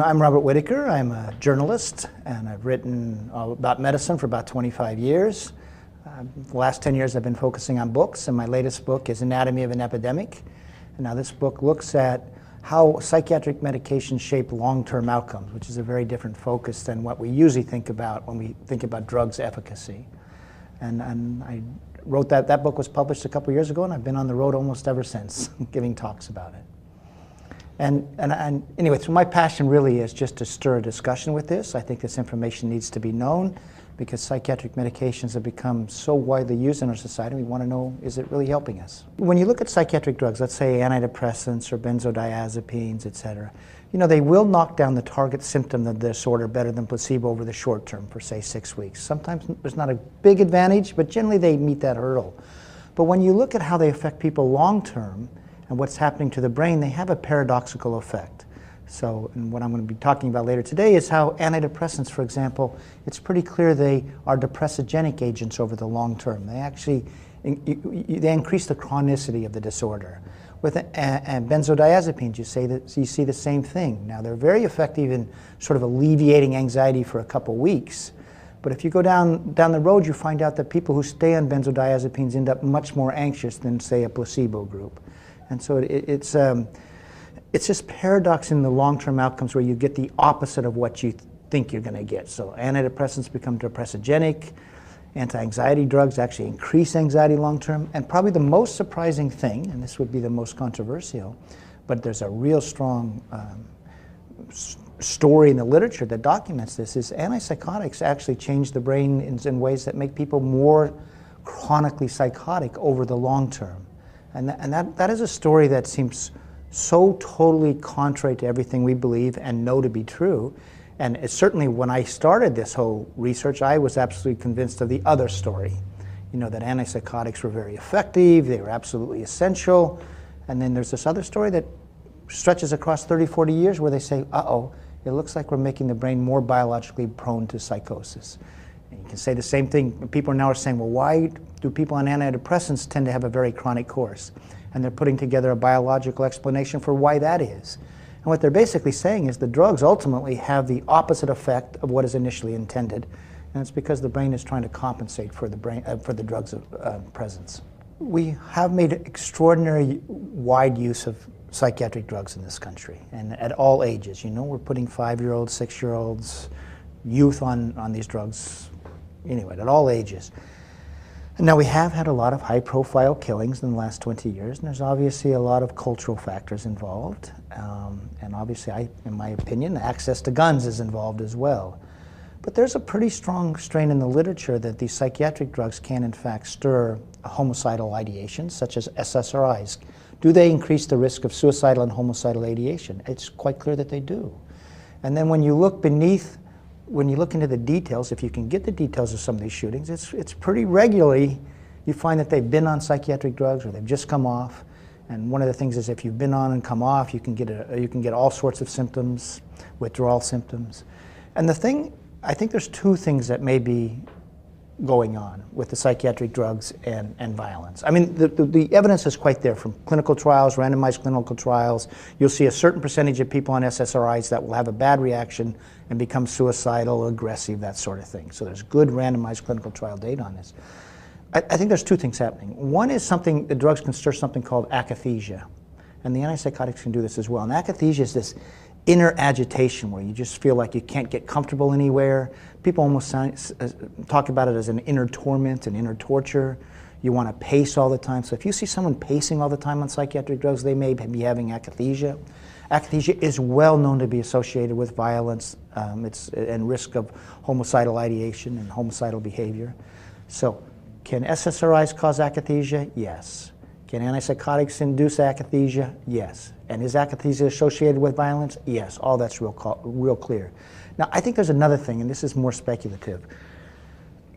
I'm Robert Whitaker. I'm a journalist, and I've written about medicine for about 25 years. The last 10 years I've been focusing on books, and my latest book is Anatomy of an Epidemic. And now this book looks at how psychiatric medications shape long-term outcomes, which is a very different focus than what we usually think about when we think about drugs' efficacy. And I wrote that book was published a couple years ago, and I've been on the road almost ever since, giving talks about it. And anyway, so my passion really is just to stir a discussion with this. I think this information needs to be known because psychiatric medications have become so widely used in our society. We want to know, is it really helping us? When you look at psychiatric drugs, let's say antidepressants or benzodiazepines, etc., you know, they will knock down the target symptom of the disorder better than placebo over the short term for, say, 6 weeks. Sometimes there's not a big advantage, but generally they meet that hurdle. But when you look at how they affect people long term, and what's happening to the brain, they have a paradoxical effect. So, and what I'm going to be talking about later today is how antidepressants, for example, it's pretty clear they are depressogenic agents over the long term. They actually they increase the chronicity of the disorder. With benzodiazepines, you see the same thing. Now, they're very effective in sort of alleviating anxiety for a couple weeks. But if you go down the road, you find out that people who stay on benzodiazepines end up much more anxious than, say, a placebo group. And so it's this paradox in the long-term outcomes where you get the opposite of what you think you're going to get. So antidepressants become depressogenic, anti-anxiety drugs actually increase anxiety long-term, and probably the most surprising thing, and this would be the most controversial, but there's a real strong story in the literature that documents this, is antipsychotics actually change the brain in ways that make people more chronically psychotic over the long term. And that is a story that seems so totally contrary to everything we believe and know to be true. And it's certainly when I started this whole research, I was absolutely convinced of the other story. You know, that antipsychotics were very effective, they were absolutely essential. And then there's this other story that stretches across 30, 40 years where they say, uh-oh, it looks like we're making the brain more biologically prone to psychosis. And you can say the same thing. People now are saying, well, why do people on antidepressants tend to have a very chronic course? And they're putting together a biological explanation for why that is. And what they're basically saying is the drugs ultimately have the opposite effect of what is initially intended. And it's because the brain is trying to compensate for the drugs' presence. We have made extraordinary wide use of psychiatric drugs in this country, and at all ages. You know, we're putting 5-year-olds, 6-year-olds, youth on these drugs, anyway, at all ages. And now we have had a lot of high-profile killings in the last 20 years, and there's obviously a lot of cultural factors involved. And obviously, in my opinion, access to guns is involved as well. But there's a pretty strong strain in the literature that these psychiatric drugs can, in fact, stir homicidal ideations, such as SSRIs. Do they increase the risk of suicidal and homicidal ideation? It's quite clear that they do. And then when you look into the details, if you can get the details of some of these shootings, it's pretty regularly you find that they've been on psychiatric drugs or they've just come off. And one of the things is if you've been on and come off, you can get all sorts of symptoms, withdrawal symptoms. And I think there's two things that may be going on with the psychiatric drugs and violence. I mean, the evidence is quite there from clinical trials, randomized clinical trials. You'll see a certain percentage of people on SSRIs that will have a bad reaction and become suicidal, aggressive, that sort of thing. So there's good randomized clinical trial data on this. I think there's two things happening. One is the drugs can stir something called akathisia, and the antipsychotics can do this as well. And akathisia is this inner agitation where you just feel like you can't get comfortable anywhere. People almost talk about it as an inner torment, an inner torture. You want to pace all the time. So if you see someone pacing all the time on psychiatric drugs, they may be having akathisia. Akathisia is well known to be associated with violence and risk of homicidal ideation and homicidal behavior. So can SSRIs cause akathisia? Yes. Can antipsychotics induce akathisia? Yes. And is akathisia associated with violence? Yes. All that's real clear. Now, I think there's another thing, and this is more speculative.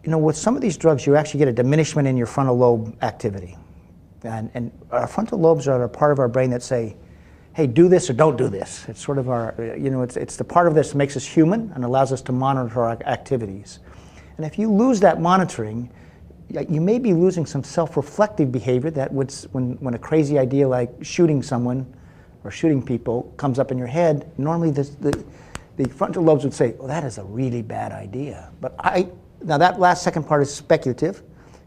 You know, with some of these drugs, you actually get a diminishment in your frontal lobe activity. And our frontal lobes are a part of our brain that say, hey, do this or don't do this. It's sort of our, it's the part of this that makes us human and allows us to monitor our activities. And if you lose that monitoring, you may be losing some self-reflective behavior that would, when a crazy idea like shooting someone or shooting people comes up in your head, normally the frontal lobes would say, well, that is a really bad idea. But now that last second part is speculative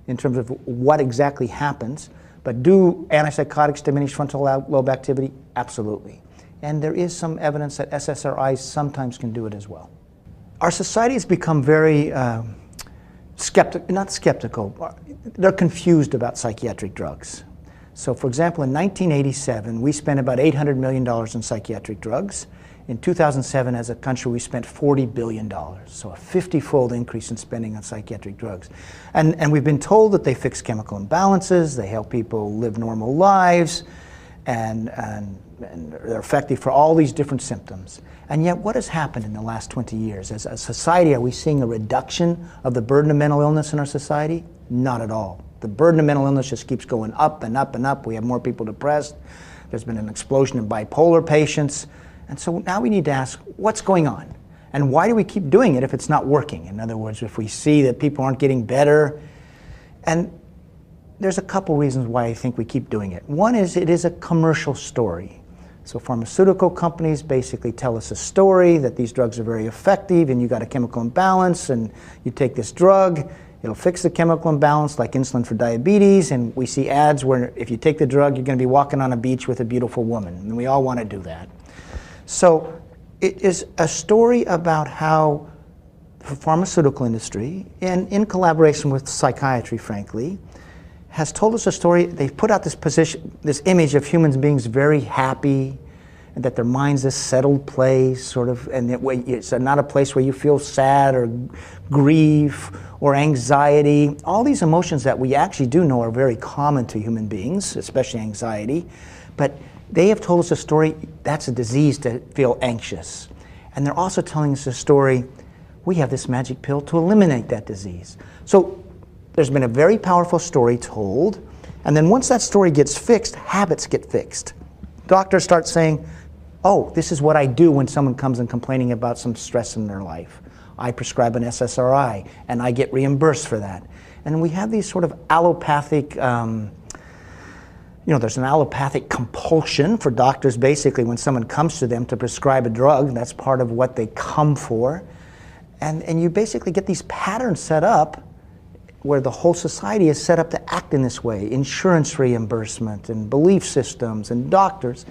in terms of what exactly happens, but do antipsychotics diminish frontal lobe activity? Absolutely. And there is some evidence that SSRIs sometimes can do it as well. Our society has become very not skeptical, they're confused about psychiatric drugs. So for example, in 1987, we spent about $800 million in psychiatric drugs. In 2007, as a country, we spent $40 billion, so a 50-fold increase in spending on psychiatric drugs. And we've been told that they fix chemical imbalances, they help people live normal lives, and they're effective for all these different symptoms. And yet, what has happened in the last 20 years? As a society, are we seeing a reduction of the burden of mental illness in our society? Not at all. The burden of mental illness just keeps going up and up and up. We have more people depressed. There's been an explosion in bipolar patients. And so now we need to ask, what's going on? And why do we keep doing it if it's not working? In other words, if we see that people aren't getting better. And there's a couple reasons why I think we keep doing it. One is it is a commercial story. So pharmaceutical companies basically tell us a story that these drugs are very effective and you got a chemical imbalance and you take this drug, it'll fix the chemical imbalance like insulin for diabetes, and we see ads where if you take the drug you're going to be walking on a beach with a beautiful woman, and we all want to do that. So it is a story about how the pharmaceutical industry, and in collaboration with psychiatry frankly, has told us a story. They've put out this image of human beings very happy, and that their mind's this settled place, sort of, and it's not a place where you feel sad or grief or anxiety. All these emotions that we actually do know are very common to human beings, especially anxiety. But they have told us a story, that's a disease to feel anxious. And they're also telling us a story, we have this magic pill to eliminate that disease. So there's been a very powerful story told, and then once that story gets fixed, habits get fixed. Doctors start saying, oh, this is what I do when someone comes and complaining about some stress in their life. I prescribe an SSRI, and I get reimbursed for that. And we have these sort of allopathic, there's an allopathic compulsion for doctors basically when someone comes to them to prescribe a drug. That's part of what they come for. And you basically get these patterns set up where the whole society is set up to act in this way. Insurance reimbursement and belief systems and doctors.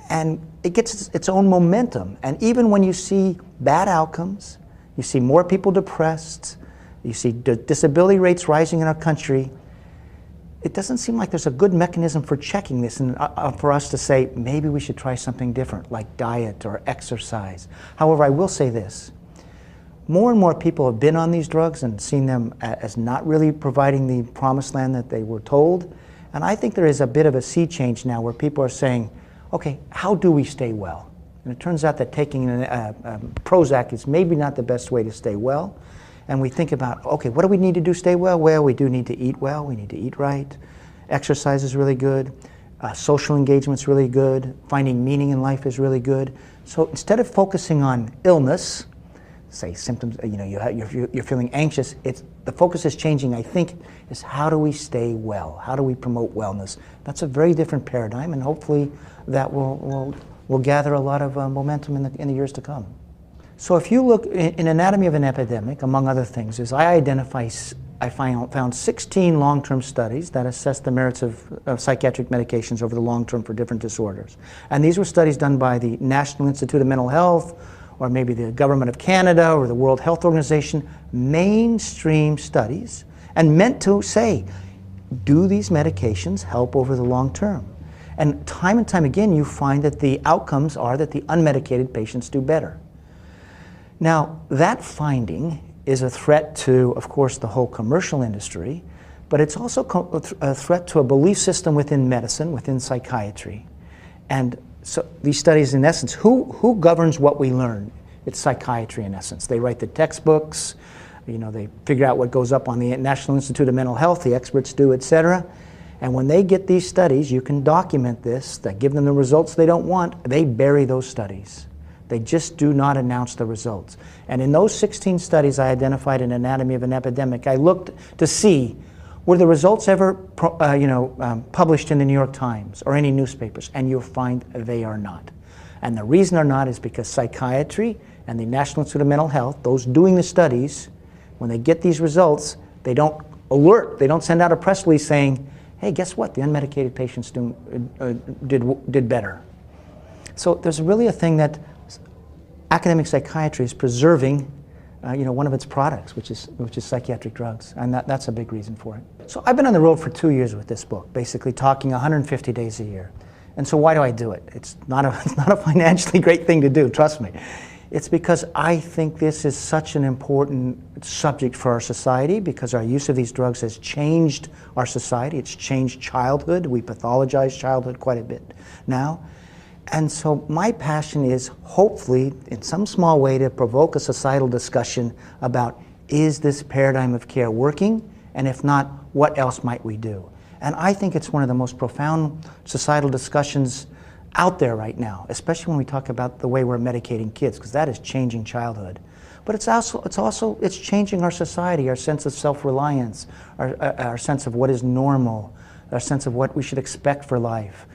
And it gets its own momentum. And even when you see bad outcomes, you see more people depressed, you see disability rates rising in our country, it doesn't seem like there's a good mechanism for checking this and for us to say maybe we should try something different like diet or exercise. However, I will say this. More and more people have been on these drugs and seen them as not really providing the promised land that they were told. And I think there is a bit of a sea change now where people are saying, okay, how do we stay well? And it turns out that taking Prozac is maybe not the best way to stay well. And we think about, okay, what do we need to do to stay well? Well, we do need to eat well, we need to eat right. Exercise is really good. Social engagement's really good. Finding meaning in life is really good. So instead of focusing on illness, say symptoms, you're feeling anxious, the focus is changing, I think, is how do we stay well? How do we promote wellness? That's a very different paradigm, and hopefully that will gather a lot of momentum in the years to come. So if you look in Anatomy of an Epidemic, among other things, I found 16 long-term studies that assessed the merits of psychiatric medications over the long term for different disorders. And these were studies done by the National Institute of Mental Health, or maybe the Government of Canada, or the World Health Organization, mainstream studies, and meant to say, do these medications help over the long term? And time again, you find that the outcomes are that the unmedicated patients do better. Now, that finding is a threat to, of course, the whole commercial industry, but it's also a threat to a belief system within medicine, within psychiatry. And so these studies, in essence, who governs what we learn? It's psychiatry, in essence. They write the textbooks, they figure out what goes up on the National Institute of Mental Health, the experts do, etc. And when they get these studies, you can document this, that give them the results they don't want, they bury those studies. They just do not announce the results. And in those 16 studies I identified in Anatomy of an Epidemic, I looked to see Were the results ever published in the New York Times or any newspapers? And you'll find they are not. And the reason they're not is because psychiatry and the National Institute of Mental Health, those doing the studies, when they get these results, they don't alert, they don't send out a press release saying, hey, guess what? The unmedicated patients did better. So there's really a thing that academic psychiatry is preserving one of its products, which is psychiatric drugs, and that's a big reason for it. So I've been on the road for 2 years with this book, basically talking 150 days a year. And so why do I do it? It's not a financially great thing to do, trust me. It's because I think this is such an important subject for our society, because our use of these drugs has changed our society. It's changed childhood. We pathologize childhood quite a bit now. And so my passion is, hopefully, in some small way, to provoke a societal discussion about, is this paradigm of care working? And if not, what else might we do? And I think it's one of the most profound societal discussions out there right now, especially when we talk about the way we're medicating kids, because that is changing childhood. But it's changing our society, our sense of self-reliance, our sense of what is normal, our sense of what we should expect for life.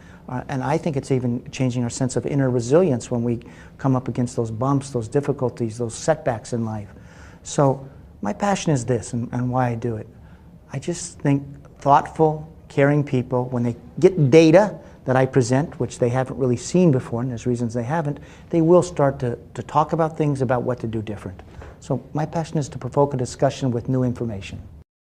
And I think it's even changing our sense of inner resilience when we come up against those bumps, those difficulties, those setbacks in life. So my passion is this, and why I do it. I just think thoughtful, caring people, when they get data that I present, which they haven't really seen before, and there's reasons they haven't, they will start to talk about things about what to do different. So my passion is to provoke a discussion with new information.